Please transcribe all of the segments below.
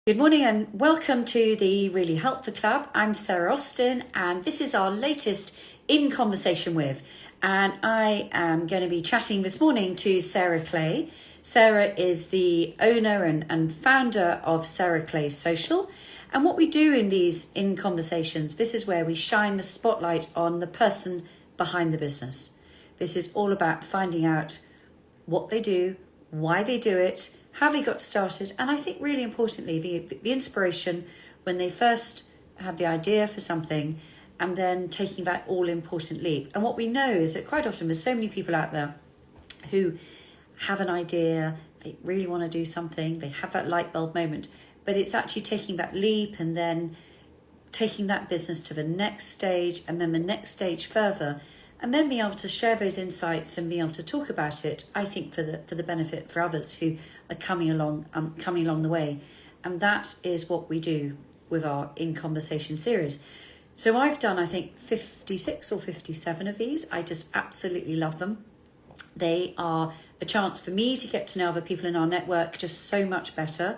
Good morning and welcome to the Really Helpful Club. I'm Sarah Austin and this is our latest In Conversation With. And I am going to be chatting this morning to Sarah Clay. Sarah is the owner and founder of Sarah Clay Social. And what we do in these In Conversations, this is where we shine the spotlight on the person behind the business. This is all about finding out what they do, why they do it, how they got started, and I think really importantly, the inspiration when they first have the idea for something and then taking that all important leap. And what we know is that quite often there's so many people out there who have an idea, they really want to do something, they have that light bulb moment, but it's actually taking that leap and then taking that business to the next stage and then the next stage further, and then being able to share those insights and being able to talk about it, I think for the benefit for others who are coming along the way. And that is what we do with our In Conversation series. So I've done, I think, 56 or 57 of these. I just absolutely love them. They are a chance for me to get to know other people in our network just so much better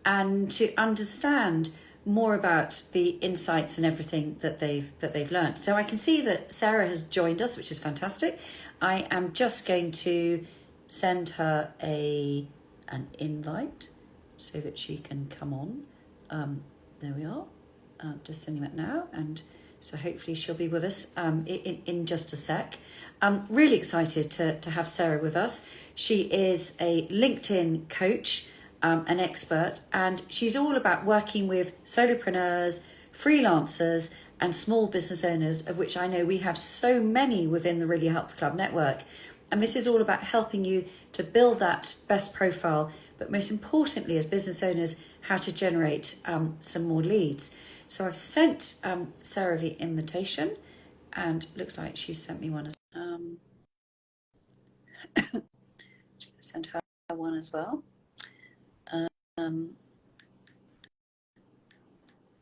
and to understand more about the insights and everything that they've learned. So I can see that Sarah has joined us, which is fantastic. I am just going to send her an invite so that she can come on. There we are. Just sending that now, and so hopefully she'll be with us in just a sec. I'm really excited to have Sarah with us. She is a LinkedIn coach, an expert, and she's all about working with solopreneurs, freelancers, and small business owners, of which I know we have so many within the Really Helpful Club network. And this is all about helping you to build that best profile, but most importantly, as business owners, how to generate some more leads. So I've sent Sarah the invitation, and looks like she sent me one as send her one as well.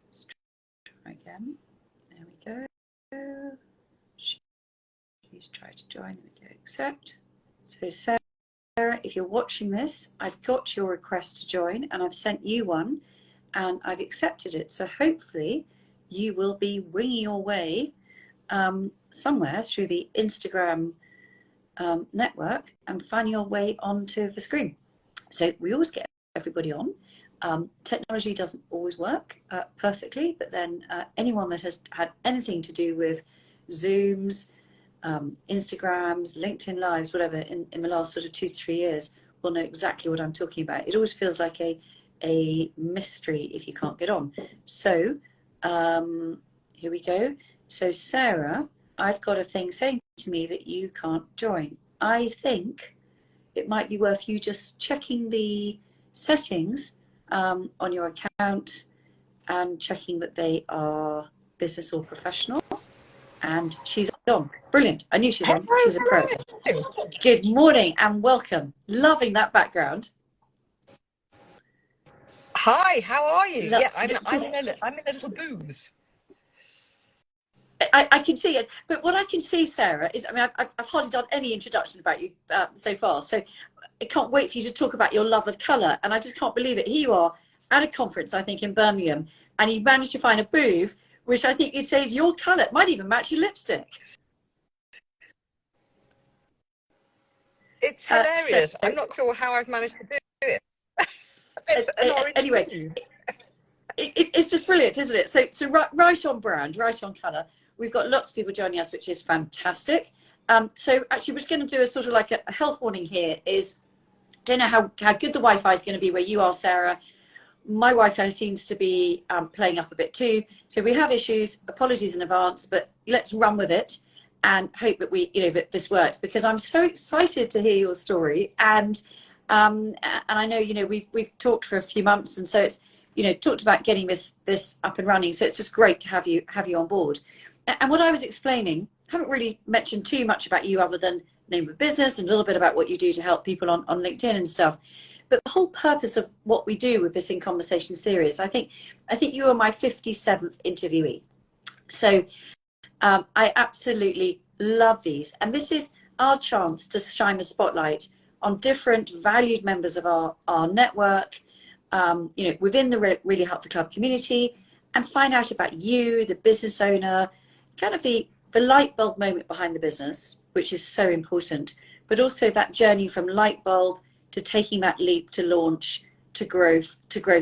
Let's try again. There we go. She's tried to join. There we go. Accept. So Sarah, if you're watching this, I've got your request to join, and I've sent you one, and I've accepted it. So hopefully, you will be winging your way somewhere through the Instagram network and finding your way onto the screen. So we always get everybody on. Technology doesn't always work perfectly, but then anyone that has had anything to do with Zooms, Instagrams, LinkedIn Lives, whatever, in the last sort of 2-3 years will know exactly what I'm talking about. It always feels like a mystery if you can't get on. So here we go. So Sarah, I've got a thing saying to me that you can't join. I think it might be worth you just checking the settings on your account and checking that they are business or professional. And she's on. Brilliant. I knew she's on. She's a pro. Good morning and welcome. Loving that background. Hi, how are you? Yeah, I'm in a little booth. I can see it, but what I can see, Sarah, is, I mean, I've hardly done any introduction about you so far, so I can't wait for you to talk about your love of colour, and I just can't believe it. Here you are at a conference, I think, in Birmingham, and you've managed to find a booth, which I think you'd say is your colour. It might even match your lipstick. It's hilarious. I'm not sure how I've managed to do it. It's an orange anyway, it's just brilliant, isn't it? So right on brand, right on colour. We've got lots of people joining us, which is fantastic. So actually, we're just going to do a sort of like a health warning here. Don't know how good the Wi-Fi is going to be where you are, Sarah. My Wi-Fi seems to be playing up a bit too. So we have issues. Apologies in advance, but let's run with it and hope that that this works, because I'm so excited to hear your story. And I know we've talked for a few months, and so it's talked about getting this up and running. So it's just great to have you on board. And what I was explaining, I haven't really mentioned too much about you other than name of the business and a little bit about what you do to help people on LinkedIn and stuff. But the whole purpose of what we do with this In Conversation series, I think you are my 57th interviewee. So I absolutely love these. And this is our chance to shine the spotlight on different valued members of our network, within the Really Helpful Club community, and find out about you, the business owner, kind of the light bulb moment behind the business, which is so important, but also that journey from light bulb to taking that leap to launch to growth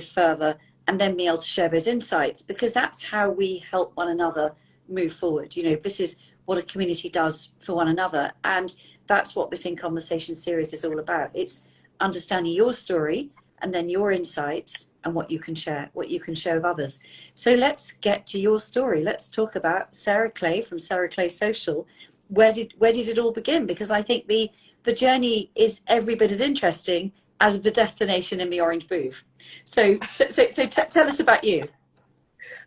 further, and then be able to share those insights, because that's how we help one another move forward. This is what a community does for one another, and that's what this In Conversation series is all about. It's understanding your story and then your insights and what you can share with others. So let's get to your story. Let's talk about Sarah Clay from Sarah Clay Social. Where did it all begin? Because I think the journey is every bit as interesting as the destination in the orange booth. So tell us about you.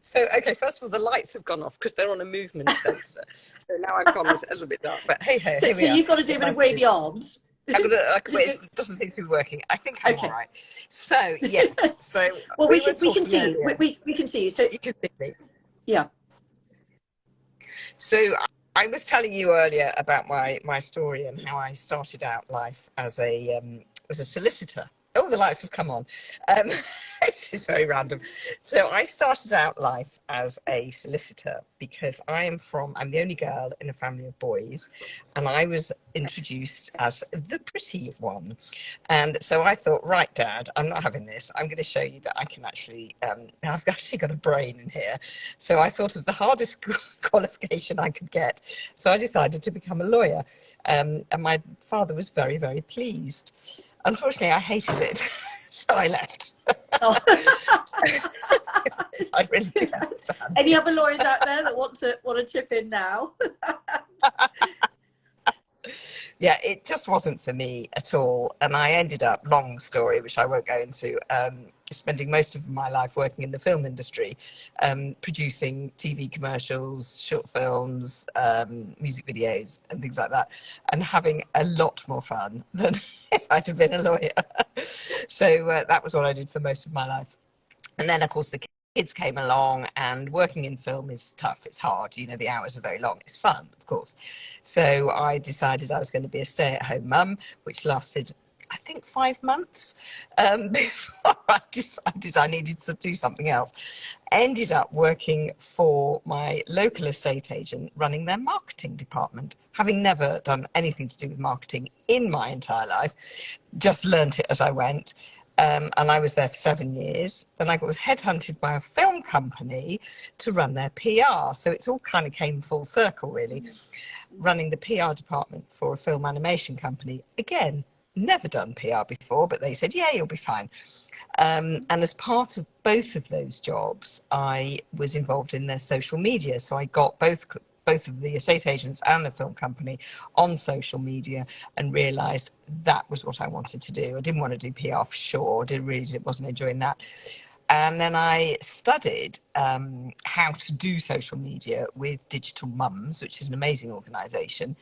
So, okay, first of all, the lights have gone off because they're on a movement sensor. So now I've gone a little bit dark, but hey, here we are. You've got to do a bit of wavy arms. It doesn't seem to be working. I think I'm all right. So, yes. So well, we can see you. We can see you. So you can see me. Yeah. So I was telling you earlier about my story and how I started out life as a solicitor. Oh, the lights have come on. This is very random. So I started out life as a solicitor because I'm the only girl in a family of boys, and I was introduced as the pretty one. And so I thought, right, Dad, I'm not having this. I'm going to show you that I can actually, I've actually got a brain in here. So I thought of the hardest qualification I could get. So I decided to become a lawyer. And my father was very, very pleased. Unfortunately, I hated it, so I left. Oh. I really can't stand Any other lawyers out there that want to chip in now? Yeah, it just wasn't for me at all. And I ended up, long story, which I won't go into, spending most of my life working in the film industry, producing TV commercials, short films, music videos and things like that, and having a lot more fun than if I'd have been a lawyer. So that was what I did for most of my life. And then, of course, the kids came along, and working in film is tough. It's hard. The hours are very long. It's fun, of course. So I decided I was going to be a stay-at-home mum, which lasted, I think, 5 months before I decided I needed to do something else. Ended up working for my local estate agent, running their marketing department, having never done anything to do with marketing in my entire life, just learnt it as I went. And I was there for 7 years. Then I was headhunted by a film company to run their PR. So it's all kind of came full circle, really. Running the PR department for a film animation company. Again, never done PR before, but they said, yeah, you'll be fine. And as part of both of those jobs, I was involved in their social media. So I got both of the estate agents and the film company on social media, and realized that was what I wanted to do. I didn't want to do PR for sure. Wasn't enjoying that. And then I studied how to do social media with Digital Mums, which is an amazing organization.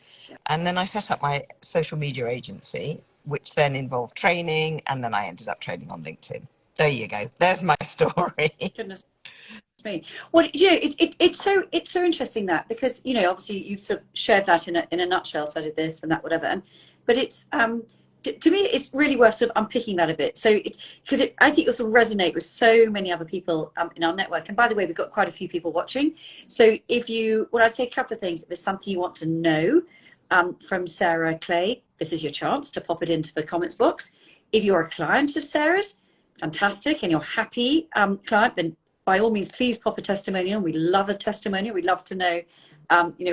And then I set up my social media agency, which then involved training. And then I ended up training on LinkedIn. There you go. There's my story. Goodness me. Well, it's so interesting that, because obviously you've sort of shared that in a nutshell. So I did this and that, whatever. But it's to me, it's really worth sort of unpicking that a bit. So it's because I think it'll sort of resonate with so many other people in our network. And by the way, we've got quite a few people watching. So I'd say a couple of things. If there's something you want to know from Sarah Clay, this is your chance to pop it into the comments box. If you're a client of Sarah's, fantastic, and you're happy client, then by all means, please pop a testimonial. We love a testimonial. We'd love to know,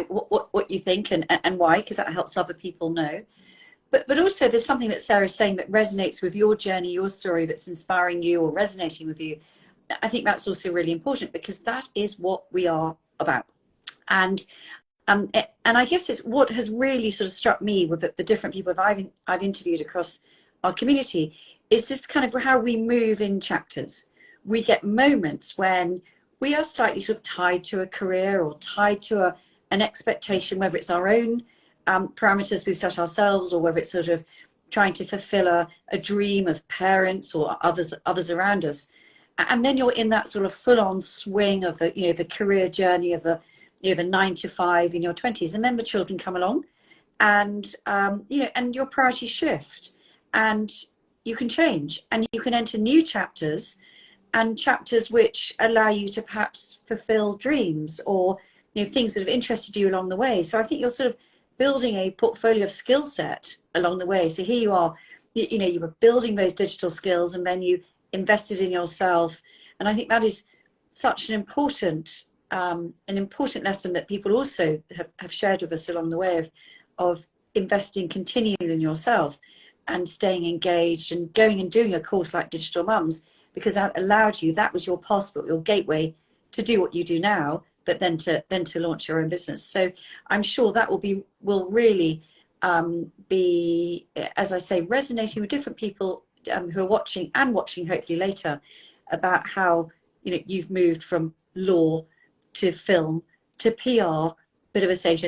what you think and why, because that helps other people know. But also, there's something that Sarah's saying that resonates with your journey, your story, that's inspiring you or resonating with you. I think that's also really important, because that is what we are about. And I guess it's what has really sort of struck me with the different people I've interviewed across our community, is this kind of how we move in chapters. We get moments when we are slightly sort of tied to a career or tied to an expectation, whether it's our own parameters we've set ourselves, or whether it's sort of trying to fulfill a dream of parents or others around us. And then you're in that sort of full-on swing of the career journey of the 9 to 5 in your 20s, and then the children come along, and and your priorities shift. And you can change and you can enter new chapters, and chapters which allow you to perhaps fulfill dreams or things that have interested you along the way. So I think you're sort of building a portfolio of skill set along the way. So here you are, you were building those digital skills, and then you invested in yourself. And I think that is such an important lesson that people also have shared with us along the way of investing continually in yourself and staying engaged and going and doing a course like Digital Mums, because that allowed you, that was your passport, your gateway to do what you do now, but then to launch your own business. So I'm sure that will really be, as I say, resonating with different people who are watching hopefully later, about how you've moved from law to film to PR, bit of a stage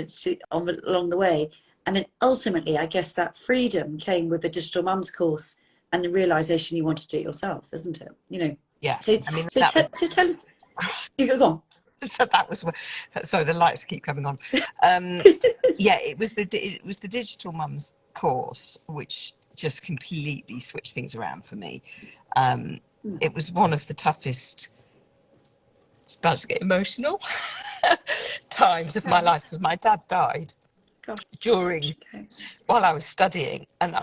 along the way. And then ultimately, I guess that freedom came with the Digital Mums course and the realization you want to do it yourself, isn't it? Yeah. So, I mean, so tell us, you go on. So that was, sorry, the lights keep coming on. Yeah, it was the Digital Mums course which just completely switched things around for me. It was one of the toughest, it's about to get emotional, times of my life, because my dad died while I was studying, and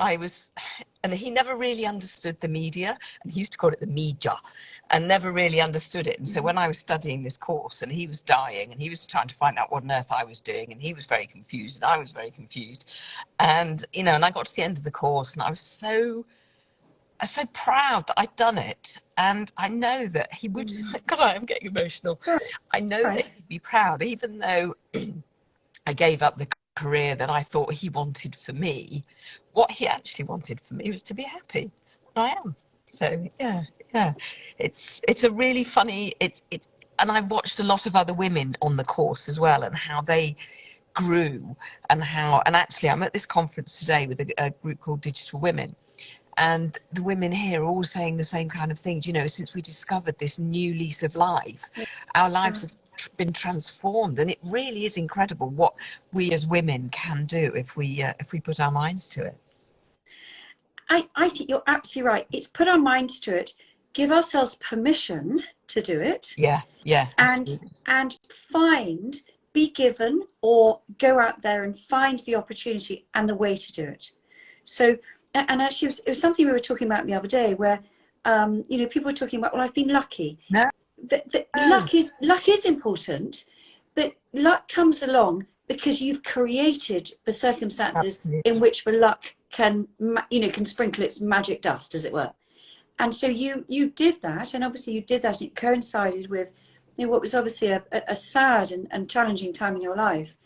he never really understood the media, and he used to call it the media, and never really understood it. And so when I was studying this course and he was dying and he was trying to find out what on earth I was doing, and he was very confused and I was very confused, and and I got to the end of the course and I was so proud that I'd done it. And I know that he would, God, I am getting emotional. I know that he'd be proud, even though I gave up the career that I thought he wanted for me. What he actually wanted for me was to be happy. I am. So yeah. It's a really funny, and I've watched a lot of other women on the course as well, and how they grew, and actually I'm at this conference today with a group called Digital Women. And the women here are all saying the same kind of things. Since we discovered this new lease of life, our lives have been transformed, and it really is incredible what we as women can do if we put our minds to it. I think you're absolutely right. It's put our minds to it, give ourselves permission to do it. Yeah. And be given, or go out there and find the opportunity and the way to do it. So, and actually it was something we were talking about the other day, where people were talking about, well, I've been lucky. No. Luck is important, but luck comes along because you've created the circumstances in which the luck can sprinkle its magic dust, as it were. And so you did that, and obviously you did that, and it coincided with what was obviously a sad and challenging time in your life,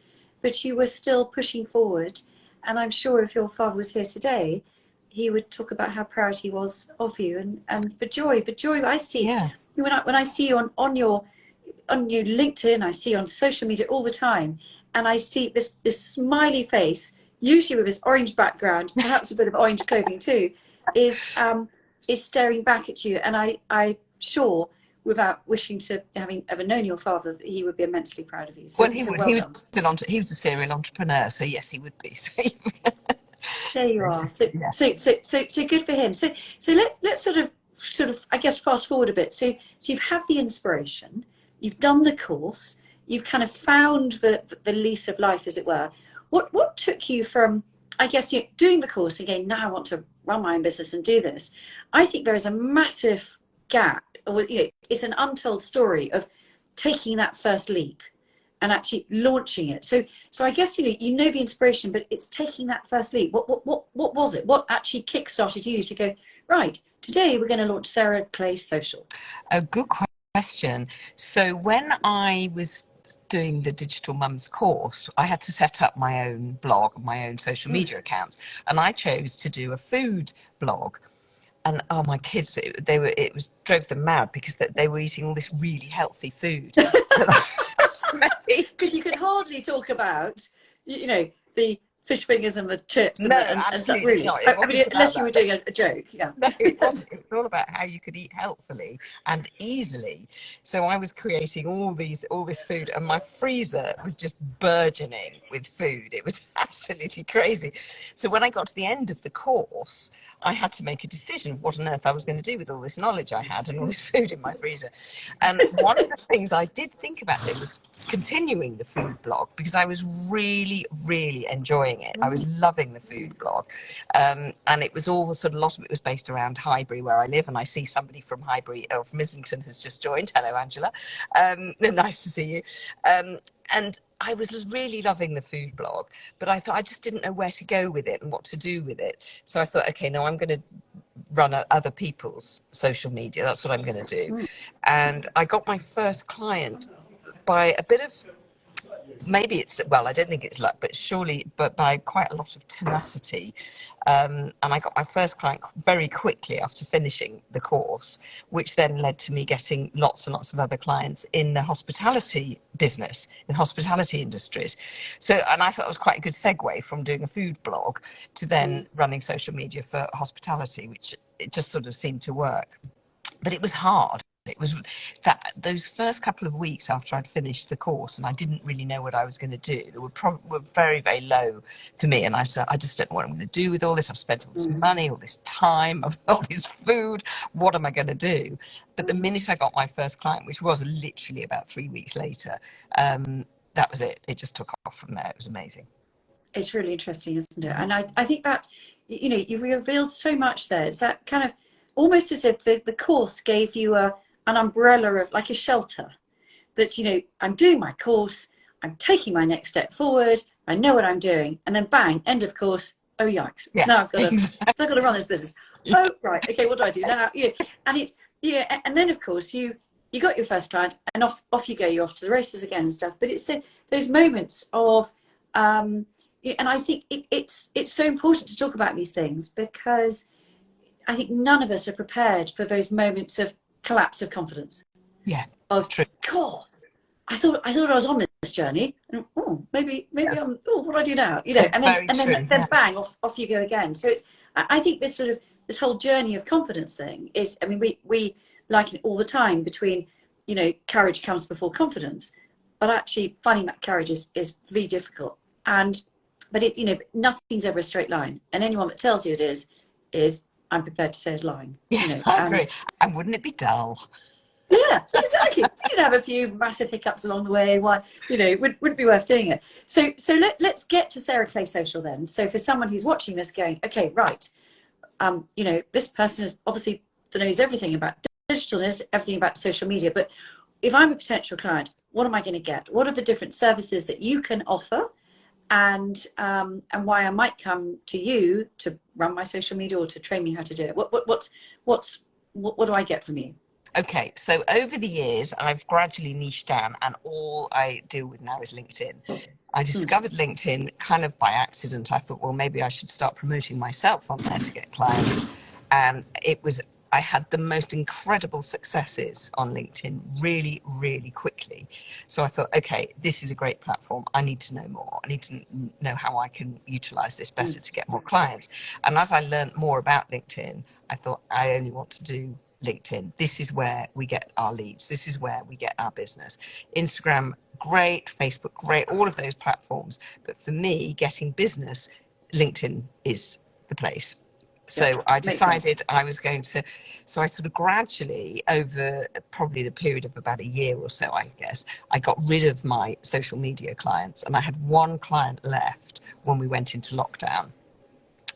but you were still pushing forward. And I'm sure if your father was here today, he would talk about how proud he was of you, and the joy I see. Yeah. When I see you on your LinkedIn, I see you on social media all the time, and I see this smiley face, usually with this orange background, perhaps a bit of orange clothing too, is staring back at you. And I sure, without wishing to having ever known your father, that he would be immensely proud of you. So, well, he would. He was a serial entrepreneur, so yes, he would be. There you are. So good for him. So let's sort of I guess fast forward a bit. So you've had the inspiration, you've done the course, you've kind of found the lease of life, as it were. What took you from, I guess, doing the course again, now I want to run my own business and do this? I think there is a massive gap, or it's an untold story of taking that first leap and actually launching it. So I guess the inspiration, but it's taking that first leap. What was it? What actually kickstarted you to go, right, today we're going to launch Sarah Clay Social? A good question. So when I was doing the Digital Mums course, I had to set up my own blog, my own social media accounts, and I chose to do a food blog. And my kids, it drove them mad, because they were eating all this really healthy food. Because you could hardly talk about, the fish fingers and the chips and stuff, really. Not. I mean, unless you were doing a joke, yeah. No, it wasn't. It was all about how you could eat healthfully and easily. So I was creating all this food, and my freezer was just burgeoning with food. It was absolutely crazy. So when I got to the end of the course, I had to make a decision of what on earth I was going to do with all this knowledge I had and all this food in my freezer. And one of the things I did think about doing was continuing the food blog, because I was really, really enjoying it. I was loving the food blog. And it was all sort of, a lot of it was based around Highbury, where I live. And I see somebody from Highbury, or from Islington, has just joined. Hello, Angela. Nice to see you. And I was really loving the food blog, but I thought I just didn't know where to go with it and what to do with it. So I thought, okay, no, I'm going to run other people's social media. That's what I'm going to do. And I got my first client by a bit of, maybe it's, well, I don't think it's luck, but surely, but by quite a lot of tenacity. And I got my first client very quickly after finishing the course, which then led to me getting lots and lots of other clients in the hospitality business, in hospitality industries. So, and I thought it was quite a good segue from doing a food blog to then running social media for hospitality, which it just sort of seemed to work. But it was hard. It was that those first couple of weeks after I'd finished the course and I didn't really know what I was going to do, they were very, very low for me. And I said, I just don't know what I'm going to do with all this. I've spent all this money, all this time, all this food. What am I going to do? But the minute I got my first client, which was literally about 3 weeks later, that was it. It just took off from there. It was amazing. It's really interesting, isn't it? And I think that, you know, you've revealed so much there. It's that kind of almost as if the course gave you an umbrella of, like, a shelter, that, you know, I'm doing my course, I'm taking my next step forward, I know what I'm doing, and then bang, end of course. Oh yikes! Yeah, Now I've got exactly. to run this business. Yeah. Oh right, okay, what do I do now? You know, and it's, yeah, and then of course you got your first client, and off you go, you're off to the races again and stuff. But it's those moments of, and I think it's so important to talk about these things, because I think none of us are prepared for those moments of collapse of confidence. Yeah, Of, true. God, I thought I was on this journey, and maybe Yeah. I'm. Oh, what do I do now? You know, and then Very true. then bang, off you go again. So it's, I think this sort of, this whole journey of confidence thing is, I mean, we like it all the time between, you know, courage comes before confidence, but actually finding that courage is really difficult. And but it, you know, nothing's ever a straight line, and anyone that tells you it is, I'm prepared to say, is lying. You Yes, know, I agree. and And wouldn't it be dull? yeah, exactly. We did have a few massive hiccups along the way. Why, you know, wouldn't be worth doing it. So let's get to Sarah Clay Social then. So for someone who's watching this, going, okay, right, you know, this person is obviously knows everything about digitalness, everything about social media. But if I'm a potential client, what am I going to get? What are the different services that you can offer? And why I might come to you to run my social media or to train me how to do it. What do I get from you? Okay, so over the years, I've gradually niched down, and all I deal with now is LinkedIn. I Hmm. discovered LinkedIn kind of by accident. I thought, well, maybe I should start promoting myself on there to get clients. And I had the most incredible successes on LinkedIn really, really quickly. So I thought, okay, this is a great platform. I need to know more. I need to know how I can utilize this better to get more clients. And as I learned more about LinkedIn, I thought, I only want to do LinkedIn. This is where we get our leads. This is where we get our business. Instagram, great. Facebook, great. All of those platforms. But for me, getting business, LinkedIn is the place. Yeah, So I makes sense. decided I was going to, so I sort of gradually, over probably the period of about a year or so, I guess, I got rid of my social media clients, and I had one client left when we went into lockdown.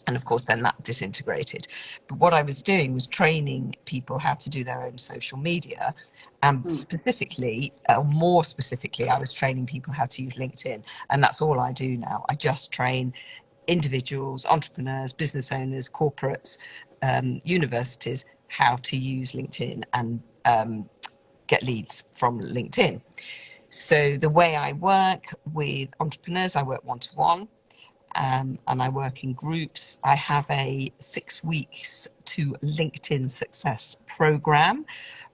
And of course, then that disintegrated. But what I was doing was training people how to do their own social media. And Hmm. specifically, more specifically, I was training people how to use LinkedIn. And that's all I do now. I just train individuals, entrepreneurs, business owners, corporates, universities, how to use LinkedIn and get leads from LinkedIn. So the way I work with entrepreneurs, I work one-to-one. And I work in groups. I have a 6 weeks to LinkedIn success program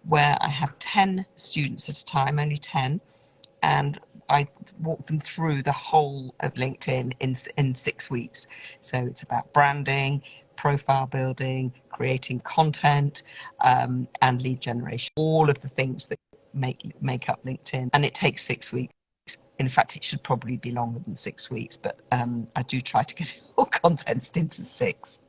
where I have 10 students at a time, only 10, and I walk them through the whole of LinkedIn in 6 weeks. So it's about branding, profile building, creating content, and lead generation, all of the things that make up LinkedIn. And it takes 6 weeks. In fact, it should probably be longer than 6 weeks, but I do try to get it all condensed into 6.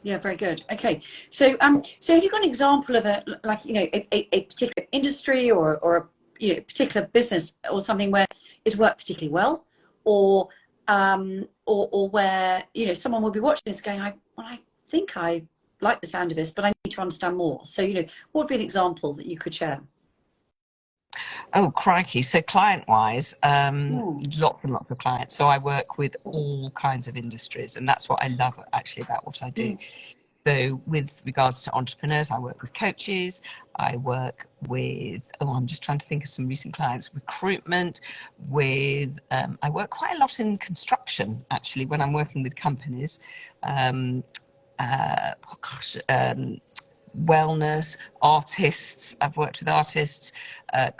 Yeah, very good. Okay, so have you got an example of a particular industry or a particular business or something where it's worked particularly well, or or where someone will be watching this going, I think I like the sound of this, but I need to understand more. So what would be an example that you could share? Oh, crikey. So client-wise, Hmm. lots and lots of clients. So I work with all kinds of industries, and that's what I love actually about what I do. Hmm. So with regards to entrepreneurs, I work with coaches. I work with, I'm just trying to think of some recent clients, recruitment, I work quite a lot in construction, actually, when I'm working with companies. Um, oh gosh, wellness, artists. I've worked with artists,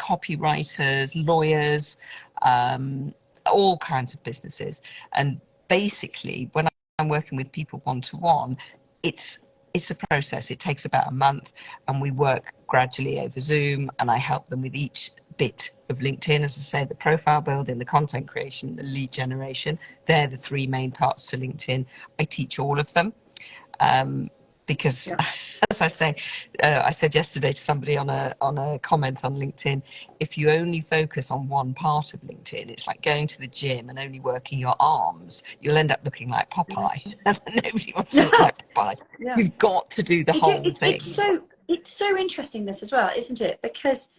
copywriters, lawyers, um, all kinds of businesses. And basically, when I'm working with people one to one, it's it's a process. It takes about a month, and we work gradually over Zoom. And I help them with each bit of LinkedIn, as I say, the profile building, the content creation, the lead generation. They're the three main parts to LinkedIn. I teach all of them. Because Yeah. as I say, I said yesterday to somebody on a comment on LinkedIn, if you only focus on one part of LinkedIn, it's like going to the gym and only working your arms. You'll end up looking like Popeye, and nobody wants to look like Popeye. Yeah. You've got to do the whole It's thing. so interesting this as well, isn't it? Because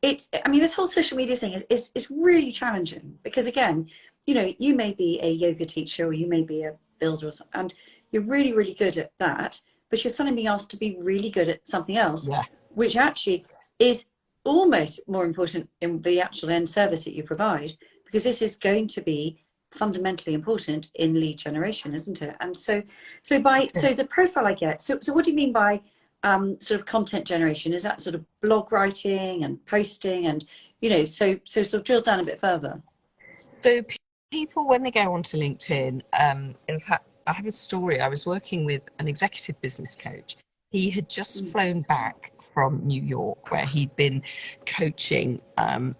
I mean, this whole social media thing is really challenging because again, you may be a yoga teacher or you may be a builder or something, and you're really, really good at that, but you're suddenly being asked to be really good at something else, Yeah, which actually is almost more important in the actual end service that you provide, because this is going to be fundamentally important in lead generation, isn't it? And so the profile I get. So what do you mean by sort of content generation? Is that sort of blog writing and posting and so sort of drill down a bit further? so people, when they go onto LinkedIn, in fact, I have a story. I was working with an executive business coach. He had just Mm, flown back from New York, where he'd been coaching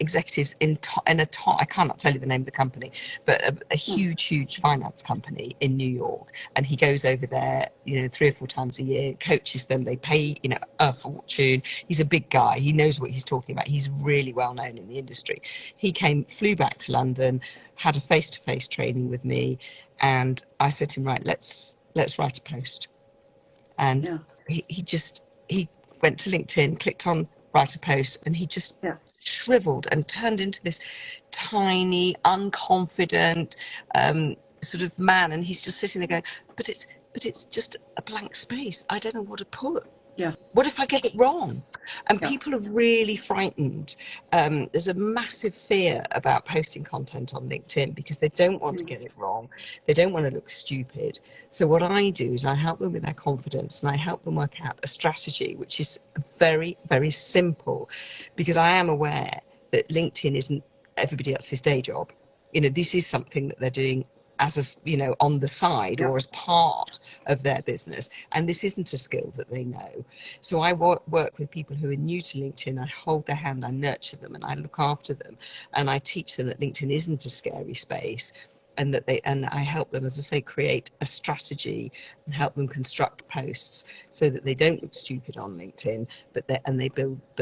executives I cannot tell you the name of the company, but a mm, huge finance company in New York. And he goes over there, 3 or 4 times a year, coaches them. They pay, a fortune. He's a big guy. He knows what he's talking about. He's really well known in the industry. Flew back to London, had a face-to-face training with me, and I said to him, right, let's write a post. And yeah, he went to LinkedIn, clicked on write a post, and he just yeah, shriveled and turned into this tiny, unconfident sort of man. And he's just sitting there going, but it's just a blank space. I don't know what to put. yeah, What if I get it wrong? And yeah. people are really frightened. There's a massive fear about posting content on LinkedIn because they don't want to Mm, get it wrong. They don't want to look stupid. So what I do is I help them with their confidence, and I help them work out a strategy, which is very, very simple, because I am aware that LinkedIn isn't everybody else's day job. This is something that they're doing on the side yeah. or as part of their business. And this isn't a skill that they know. So I work with people who are new to LinkedIn. I hold their hand, I nurture them, and I look after them. And I teach them that LinkedIn isn't a scary space, and I help them, as I say, create a strategy and help them construct posts so that they don't look stupid on LinkedIn,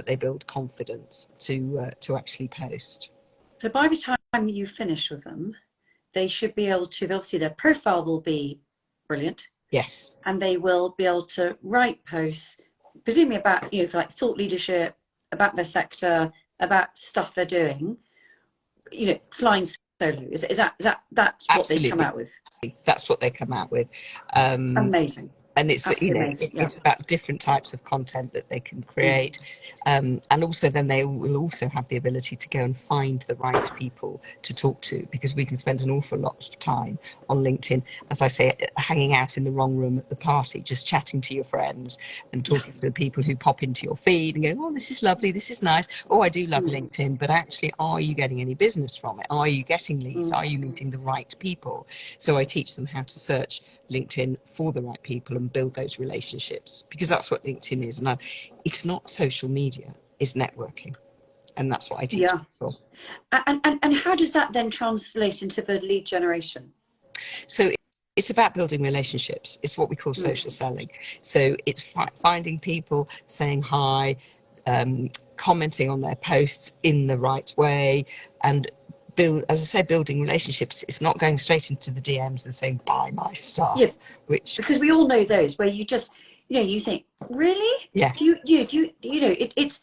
they build confidence to actually post. So by the time you finish with them, they should be able to, obviously their profile will be brilliant, Yes, and they will be able to write posts, presumably about, for like thought leadership, about their sector, about stuff they're doing, flying solo. Is that that's what they come absolutely. out with? That's what they come out with. Um, Amazing. and it's Absolutely amazing. Yeah. it's about different types of content that they can Mm, create, and also then they will also have the ability to go and find the right people to talk to, because we can spend an awful lot of time on LinkedIn, as I say, hanging out in the wrong room at the party, just chatting to your friends and yeah. talking to the people who pop into your feed and go, oh, this is lovely, this is nice, oh, I do love Mm, LinkedIn, but actually, are you getting any business from it? Are you getting leads? mm, Are you meeting the right people? So I teach them how to search LinkedIn for the right people and build those relationships, because that's what LinkedIn is. And it's not social media, it's networking. And that's what I teach yeah. people. And how does that then translate into the lead generation? So it's about building relationships. It's what we call social selling. So it's finding people, saying hi, commenting on their posts in the right way, and as I say, building relationships. It's not going straight into the DMs and saying buy my Yeah, stuff, which, because we all know those where you just, you think, really? yeah, It's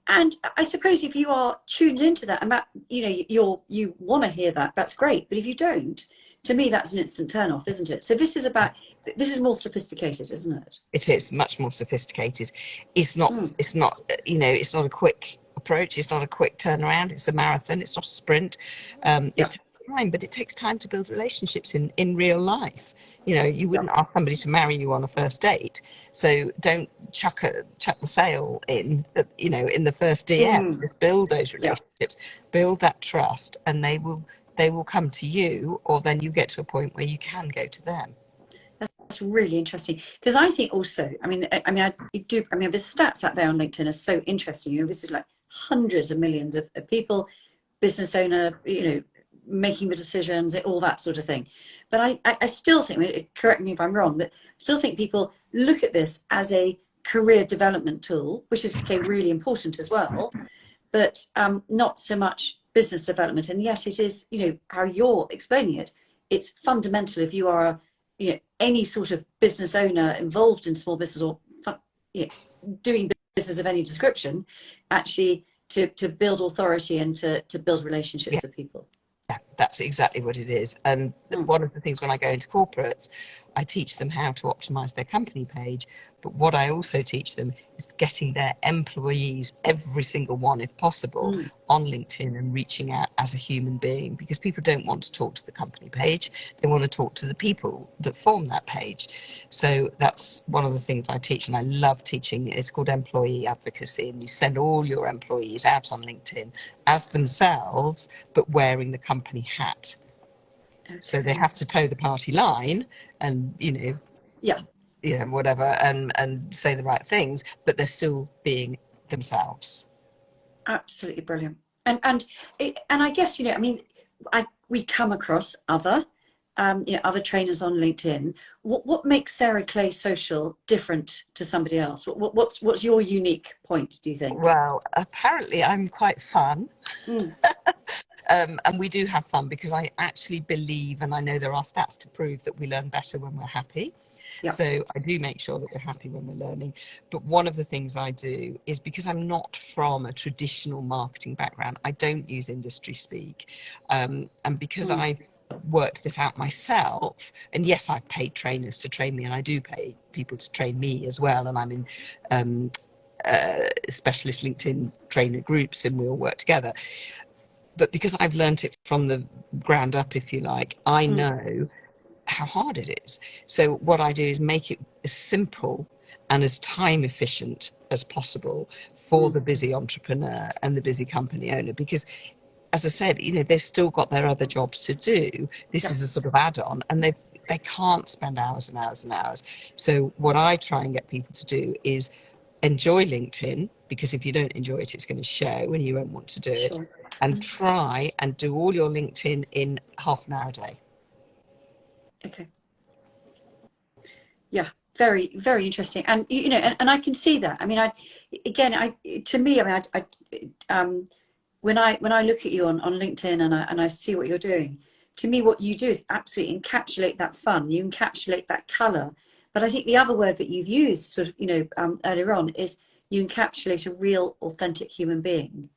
and I suppose if you are tuned into that and that, you want to hear that, that's great. But if you don't, to me, that's an instant turn off, isn't it? So this is more sophisticated, isn't it? it is much more sophisticated. It's not a quick approach. It's not a quick turnaround. It's a marathon. It's not a sprint. Yeah. It takes time, but it takes time to build relationships in real life. You wouldn't ask somebody to marry you on a first date, so don't chuck the sale in in the first DM. Just build those Yeah. relationships, build that trust, and they will come to you, or then you get to a point where you can go to them. That's really interesting because I think also, the stats out there on LinkedIn are so interesting. This is like hundreds of millions of people, business owner, making the decisions, all that sort of thing. But I still think, correct me if I'm wrong, but I still think people look at this as a career development tool, which is really important as well, but not so much business development. And yet it is, how you're explaining it. It's fundamental if you are, any sort of business owner involved in small business or doing business of any description, actually to build authority and to build relationships with people. Yeah, that's exactly what it is. And one of the things when I go into corporates, I teach them how to optimize their company page. But what I also teach them is getting their employees, every single one, if possible, on LinkedIn and reaching out as a human being, because people don't want to talk to the company page. They want to talk to the people that form that page. So that's one of the things I teach, and I love teaching. It's called employee advocacy, and you send all your employees out on LinkedIn as themselves, but wearing the company hat. Okay. So they have to toe the party line and, whatever, and say the right things, but they're still being themselves. Absolutely brilliant. And I guess, we come across other trainers on LinkedIn. What makes Sarah Clay Social different to somebody else? What's your unique point, do you think? Well, apparently I'm quite fun. And we do have fun because I actually believe, and I know there are stats to prove, that we learn better when we're happy. Yep. So I do make sure that we're happy when we're learning. But one of the things I do is, because I'm not from a traditional marketing background, I don't use industry speak. And because I've worked this out myself, and yes, I've paid trainers to train me, and I do pay people to train me as well. And I'm in specialist LinkedIn trainer groups, and we all work together. But because I've learned it from the ground up, if you like, I know how hard it is. So what I do is make it as simple and as time efficient as possible for the busy entrepreneur and the busy company owner, because, as I said, they've still got their other jobs to do. This is a sort of add-on, and they can't spend hours and hours and hours. So what I try and get people to do is enjoy LinkedIn, because if you don't enjoy it, it's going to show and you won't want to do it. And try and do all your LinkedIn in half an hour a day. Okay. Yeah, very, very interesting. And and I can see that. I mean, when I look at you on LinkedIn and I see what you're doing, to me, what you do is absolutely encapsulate that fun. You encapsulate that color. But I think the other word that you've used sort of, earlier on is you encapsulate a real, authentic human being.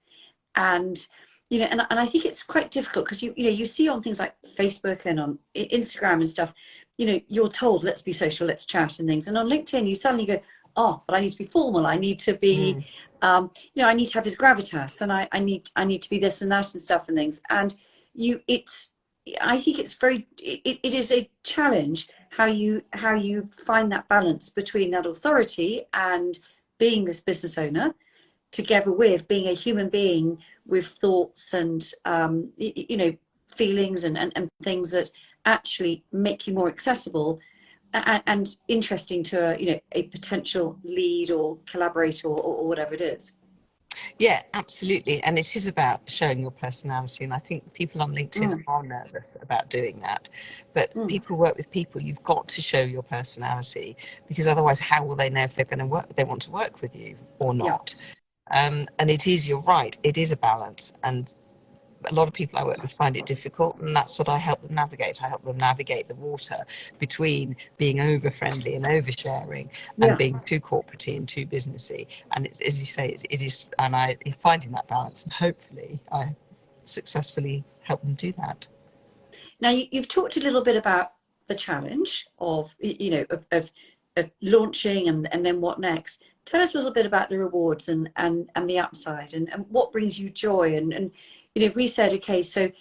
And, and I think it's quite difficult because, you see on things like Facebook and on Instagram and stuff, you're told, let's be social, let's chat and things. And on LinkedIn, you suddenly go, oh, but I need to be formal. I need to be, I need to have this gravitas, and I need to be this and that and stuff and things. And I think it's it is a challenge how you find that balance between that authority and being this business owner, together with being a human being with thoughts and feelings and things that actually make you more accessible and interesting to a potential lead or collaborator or whatever it is. Yeah, absolutely. And it is about showing your personality. And I think people on LinkedIn Mm, are nervous about doing that. But mm, people work with people, you've got to show your personality, because otherwise, how will they know if they're going to work, they want to work with you or yeah. not? And it is, you're right, it is a balance. And a lot of people I work with find it difficult, and that's what I help them navigate. I help them navigate the water between being over friendly and oversharing, and Yeah. being too corporatey and too businessy. And it's, as you say, it is, and I finding that balance, and hopefully I successfully help them do that. Now you've talked a little bit about the challenge of of launching and then what next. Tell us a little bit about the rewards and the upside and what brings you joy and if we said okay, so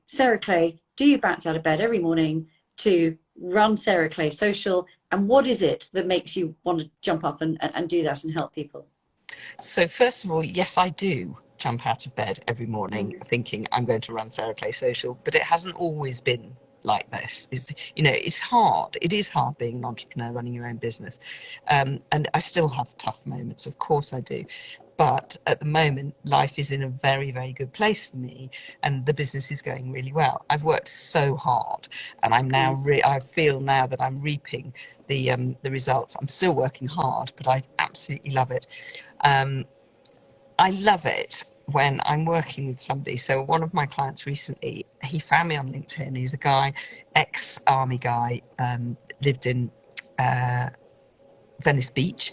Sarah Clay, do you bounce out of bed every morning to run Sarah Clay Social, and what is it that makes you want to jump up and do that and help people? So first of all, yes, I do jump out of bed every morning Mm, thinking I'm going to run Sarah Clay Social, but it hasn't always been like this. It's hard. It is hard being an entrepreneur, running your own business. And I still have tough moments, of course I do. But at the moment, life is in a very, very good place for me, and the business is going really well. I've worked so hard, and I'm now. mm, I feel now that I'm reaping the results. I'm still working hard, but I absolutely love it. Um, I love it when I'm working with somebody. So one of my clients recently, he found me on LinkedIn. He's a guy, ex-army guy, lived in uh, Venice Beach,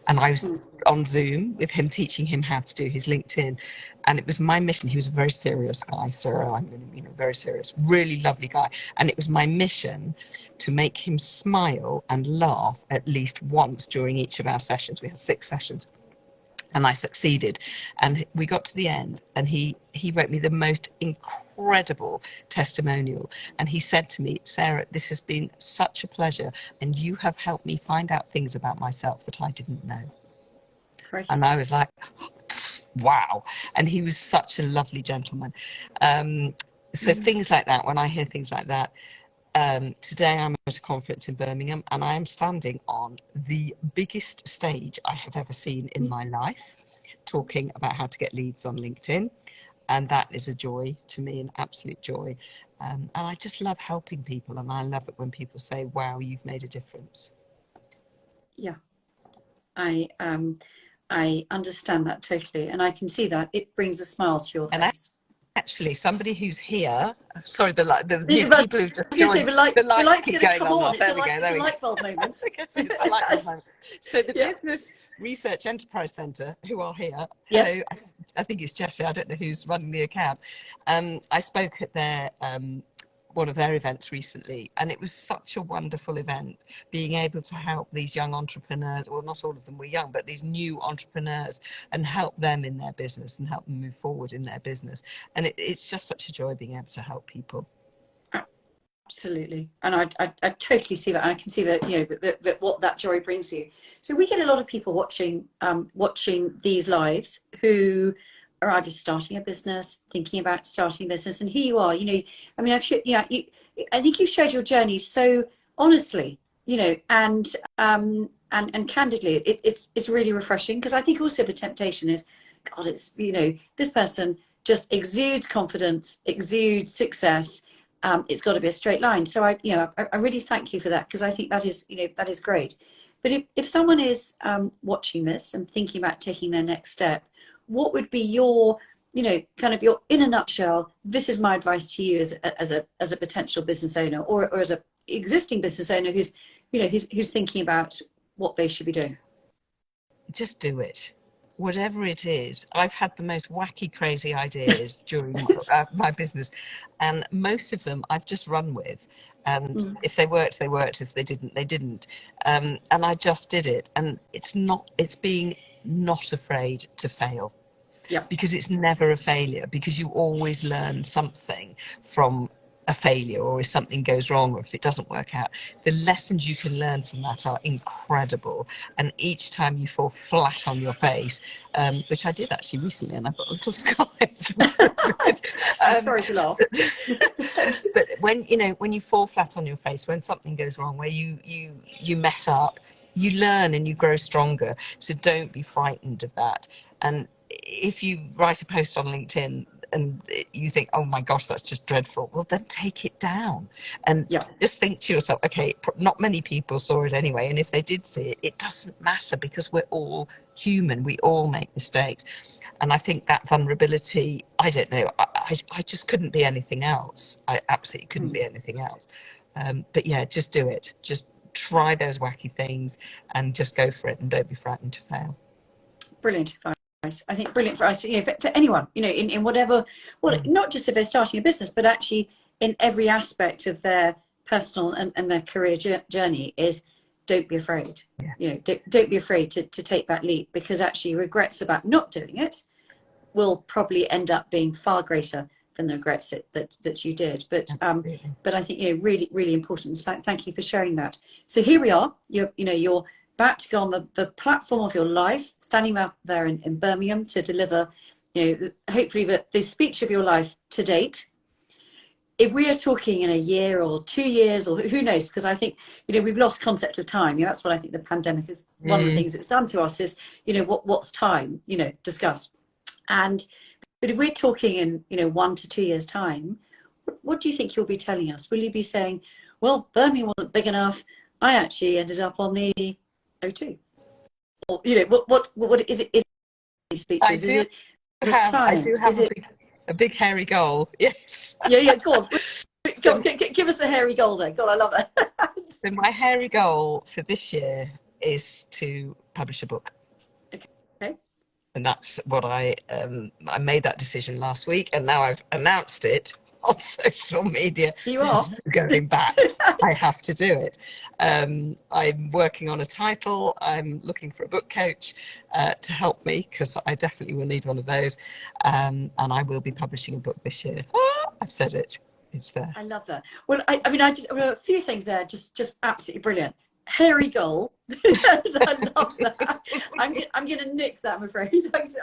and I was mm. on Zoom with him, teaching him how to do his LinkedIn. And it was my mission. He was a very serious guy, Sarah. I'm going to, very serious, really lovely guy. And it was my mission to make him smile and laugh at least once during each of our sessions. We had 6 sessions, and I succeeded. And we got to the end, and he wrote me the most incredible testimonial. And he said to me, Sarah, this has been such a pleasure, and you have helped me find out things about myself that I didn't know. Crikey. And I was like, wow. And he was such a lovely gentleman. Um, so Mm. things like that, when I hear things like that, today I'm at a conference in Birmingham, and I am standing on the biggest stage I have ever seen in my life, talking about how to get leads on LinkedIn. And that is a joy to me, an absolute joy. And I just love helping people, and I love it when people say, wow, you've made a difference. Yeah. I understand that totally, and I can see that it brings a smile to your And face. actually, somebody who's here, sorry, I was people who've just going to say joined, the the lights light's keep going to going come on and on. off. There we go, It's there a we go. light bulb moment. I guess it's the light bulb moment. So the Yeah. Business Research Enterprise Centre, who are here, Yes. hello, I think it's Jessie, I don't know who's running the account. I spoke at their one of their events recently, and it was such a wonderful event, being able to help these young entrepreneurs. Well, not all of them were young, but these new entrepreneurs, and help them in their business and help them move forward in their business. And it's just such a joy being able to help people. Absolutely, and I totally see that, and I can see that that what that joy brings you. So we get a lot of people watching these lives who are either starting a business, thinking about starting a business, and here you are. I mean, I think you shared your journey so honestly, and candidly. It's really refreshing, because I think also the temptation is, God, it's this person just exudes confidence, exudes success. It's got to be a straight line. So I really thank you for that, because I think that is great. But if someone is watching this and thinking about taking their next step, what would be your, kind of your, in a nutshell, this is my advice to you as a potential business owner, or as a existing business owner who's thinking about what they should be doing? Just do it. Whatever it is. I've had the most wacky, crazy ideas during my business, and most of them I've just run with. And Mm, if they worked, they worked. If they didn't, they didn't. And I just did it. And it's being not afraid to fail, yeah. because it's never a failure, because you always learn something from a failure, or if something goes wrong, or if it doesn't work out. The lessons you can learn from that are incredible. And each time you fall flat on your face, which I did actually recently, and I've got a little scar. It's really good. I'm sorry to laugh. But when you fall flat on your face, when something goes wrong, where you mess up, you learn and you grow stronger. So don't be frightened of that. And if you write a post on LinkedIn and you think, oh my gosh, that's just dreadful, well, then take it down and Yeah. just think to yourself, okay, not many people saw it anyway. And if they did see it, it doesn't matter because we're all human. We all make mistakes. And I think that vulnerability, I don't know, I just couldn't be anything else. I absolutely couldn't be anything else. But yeah, just do it. Just try those wacky things and just go for it and don't be frightened to fail. Brilliant advice. I think brilliant for us, for anyone, in whatever, well, not just if they're starting a business, but actually in every aspect of their personal and their career journey is don't be afraid. Yeah. Don't be afraid to take that leap, because actually regrets about not doing it will probably end up being far greater than the regrets that you did. But I think really, really important. So thank you for sharing that. So here we are. You're about to go on the platform of your life, standing out there in Birmingham to deliver, hopefully the speech of your life to date. If we are talking in a year or 2 years, or who knows, because I think, we've lost concept of time. That's what I think the pandemic is. One of the things it's done to us is, what's time, discuss. But if we're talking in 1 to 2 years time, what do you think you'll be telling us? Will you be saying, well, Birmingham wasn't big enough, I actually ended up on the O2? Or, what is it? Is it these speeches? Is it with clients? Is it? A big hairy goal. Yes. Yeah, go on. Give us the hairy goal then. God, I love it. So my hairy goal for this year is to publish a book. Okay. And that's what I made that decision last week, and now I've announced it on social media. You are going back. I have to do it. I'm working on a title. I'm looking for a book coach to help me, because I definitely will need one of those. And I will be publishing a book this year. I've said it. It's there. I love that. Well, a few things there, just absolutely brilliant. Hairy goal. I love that. I'm going to nick that, I'm afraid.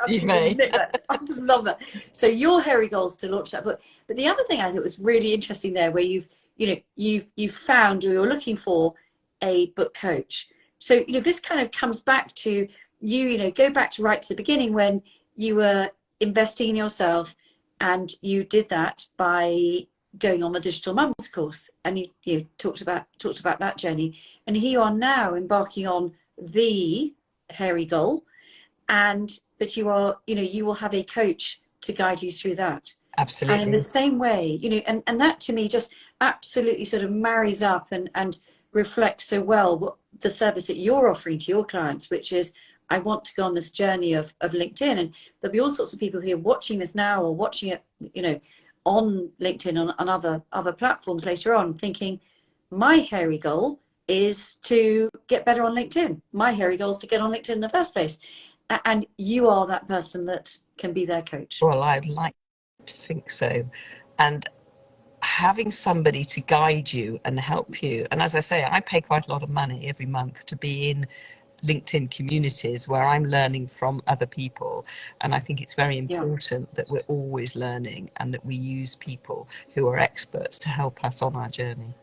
You may. Nick that. I just love that. So your hairy goal is to launch that book. But the other thing I thought was really interesting there, where you've found, or you're looking for, a book coach. So this kind of comes back to go back to right to the beginning, when you were investing in yourself, and you did that by going on the digital mums course, and you talked about that journey, and here you are now embarking on the hairy goal, but you will have a coach to guide you through that. Absolutely. And in the same way, and that to me just absolutely sort of marries up and reflects so well what the service that you're offering to your clients, which is, I want to go on this journey of LinkedIn. And there'll be all sorts of people who are watching this now, or watching it, on LinkedIn, on other platforms later on, thinking, my hairy goal is to get better on LinkedIn. My hairy goal is to get on LinkedIn in the first place. And you are that person that can be their coach. Well, I'd like to think so. And having somebody to guide you and help you. And as I say, I pay quite a lot of money every month to be in LinkedIn communities where I'm learning from other people. And I think it's very important that we're always learning, and that we use people who are experts to help us on our journey.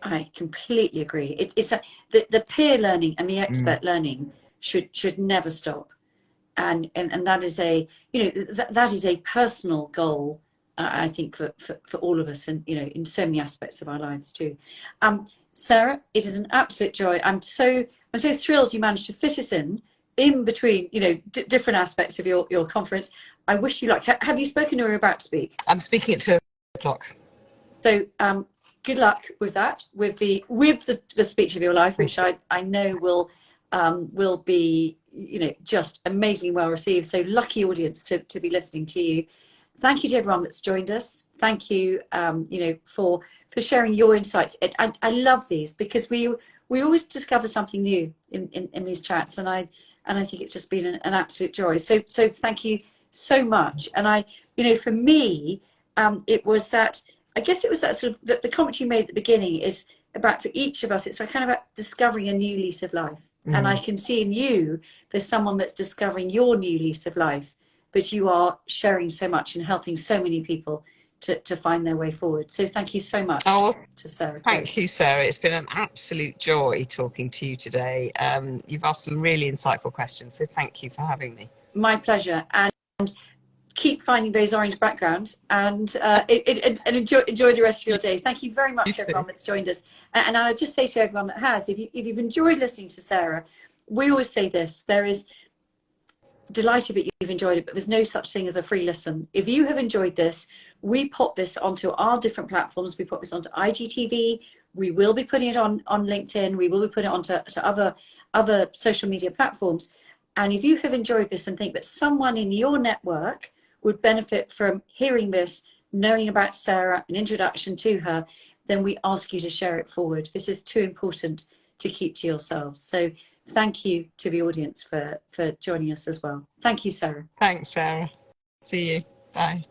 I completely agree. It's the peer learning and the expert learning should never stop. And that is that is a personal goal, I think, for all of us, and in so many aspects of our lives too. Sarah, it is an absolute joy. I'm so thrilled you managed to fit us in between different aspects of your conference. I wish you luck. Have you spoken, or are you about to speak? I'm speaking at 2:00. So good luck with that, with the speech of your life, which I know will be just amazingly well received. So lucky audience to be listening to you. Thank you to everyone that's joined us. Thank you, for sharing your insights. I love these, because we always discover something new in these chats, and I think it's just been an absolute joy. So thank you so much. And for me, it was that. I guess it was that sort of the comment you made at the beginning is about, for each of us, it's like kind of about discovering a new lease of life. And I can see in you, there's someone that's discovering your new lease of life, but you are sharing so much and helping so many people to find their way forward. So thank you so much to Sarah. Thank you, Sarah. It's been an absolute joy talking to you today. You've asked some really insightful questions, so thank you for having me. My pleasure. And keep finding those orange backgrounds, and enjoy the rest of your day. Thank you very You much to too. everyone that's joined us. And I'll just say to everyone that has, if you've enjoyed listening to Sarah, we always say this: there is delighted that you've enjoyed it, but there's no such thing as a free listen. If you have enjoyed this, we pop this onto our different platforms. We put this onto IGTV. We will be putting it on LinkedIn. We will be putting it onto other social media platforms. And if you have enjoyed this and think that someone in your network would benefit from hearing this, knowing about Sarah, an introduction to her, then we ask you to share it forward. This is too important to keep to yourselves. So thank you to the audience for joining us as well. Thank you, Sarah. Thanks, Sarah. See you. Bye.